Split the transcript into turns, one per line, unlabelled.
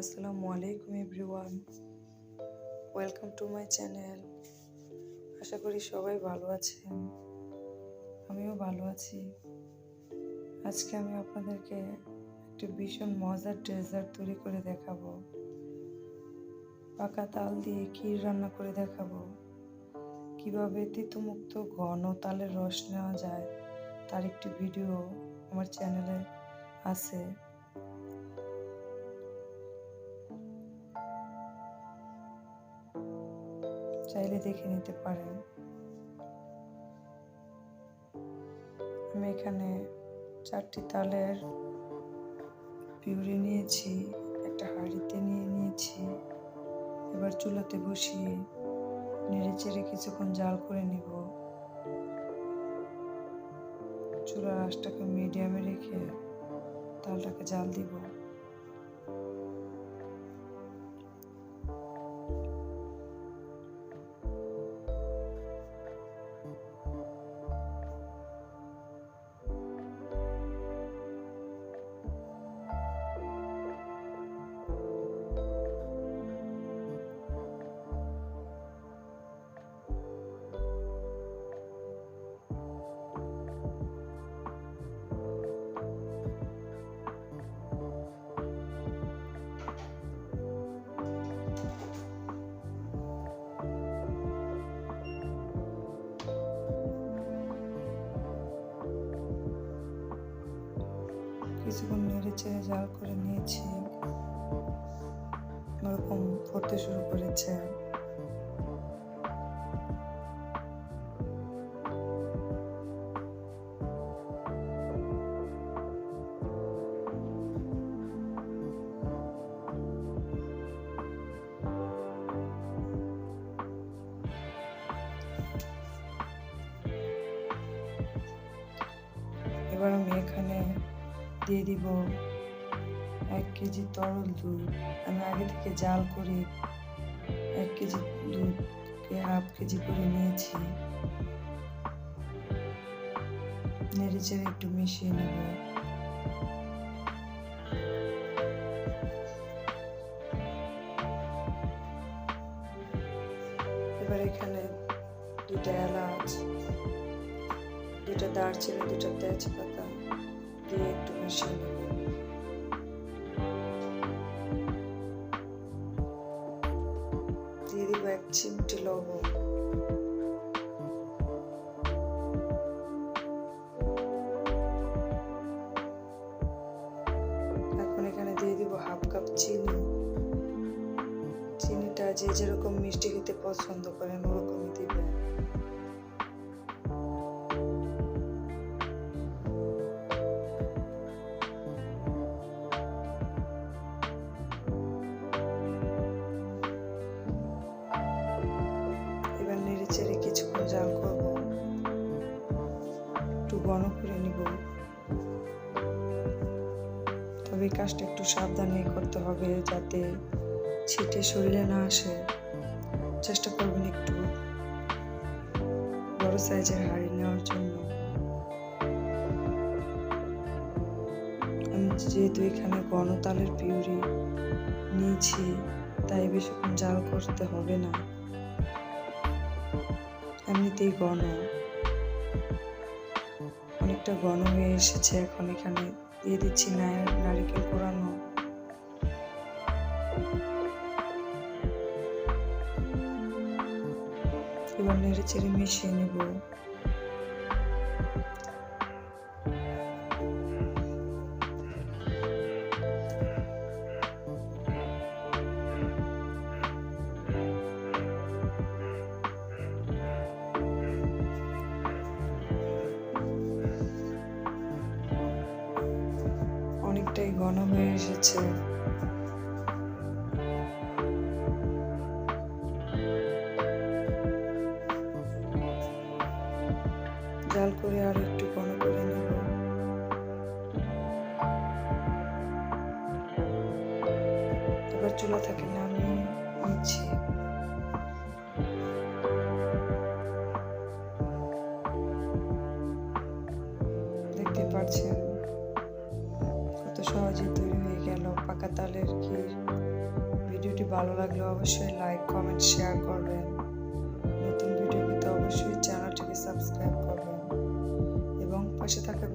আসসালামু আলাইকুম everyone, welcome to my channel. আশা করি সবাই ভালো আছেন, আমিও ভালো আছি। আজকে আমি আপনাদেরকে একটা ভীষণ মজার ডেজার্ট তৈরি করে দেখাবো। পাকা তাল দিয়ে ক্ষীর রান্না করে দেখাবো। কিভাবে তিতমুক্ত ঘন তালের রস নেওয়া যায় তার একটি ভিডিও আমার চ্যানেলে আছে। চাইলে দেখে নিতে পারেন। আমি এখানে 4টি তালের পিউরি নিয়েছি, একটা হাঁড়িতে নিয়েছি। এবার চুলাতে বসিয়ে নেড়ে চেড়ে কিছুক্ষণ জাল করে নিব। চুলার আঁচটাকে মিডিয়ামে রেখে তালটাকে জাল দিব। কিছুক্ষণ নেড়ে চেড়ে জাল করে নিয়েছি। ওরকম ফুটতে শুরু করেছে। এবার আমি এখানে দিয়ে দিব 1 কেজি তরল দুধ। আমি আগে থেকে জাল করে 1 কেজি দুধকে হাফ কেজি করে নিয়েছি। নেড়ে চেড়ে একটু মিশিয়ে নেব। এবার এখানে 2টা এলাচ, 2টা দারচিনি, 2টা তেজপাতা দিয়ে একটু মিশিয়ে নেব। দিয়ে দিব 1 চিমটি লবণ। এখন এখানে দিয়ে দিব হাফ কাপ চিনি। চিনিটা যে যেরকম মিষ্টি খেতে পছন্দ করেন ওরকমই দিবেন। এবার নেড়ে চেড়ে কিছুক্ষণ জাল করব, একটু ঘন করে নিব। তবে এই কাজটা একটু সাবধানে করতে হবে যাতে ছিটে শরীরে না আসে। চেষ্টা করবেন একটু বড় সাইজের হাঁড়ি নেওয়ার জন্য। আমি যেহেতু এখানে ঘন তালের পিউরি নিয়েছি তাই বেশিক্ষণ জাল করতে হবে না, এমনিতেই ঘন, অনেকটা ঘন হয়ে এসেছে। এখন এখানে দিয়ে দিচ্ছি নারকেল কোরানো। এবার নেড়ে চেড়ে মিশিয়ে নেব। অনেকটাই ঘন হয়ে এসেছে। জাল করে আর একটু ঘন করে নেব। এবার চুলা থেকে নামিয়ে নিচ্ছি। দেখতে পাচ্ছেন কত সহজে তৈরি হয়ে গেল পাকা তালের ক্ষীর। ভালো লাগলে অবশ্যই লাইক কমেন্ট শেয়ার করবেন। নতুন ভিডিও পেতে অবশ্যই চ্যানেলটিকে সাবস্ক্রাইব করবেন এবং পাশে থাকা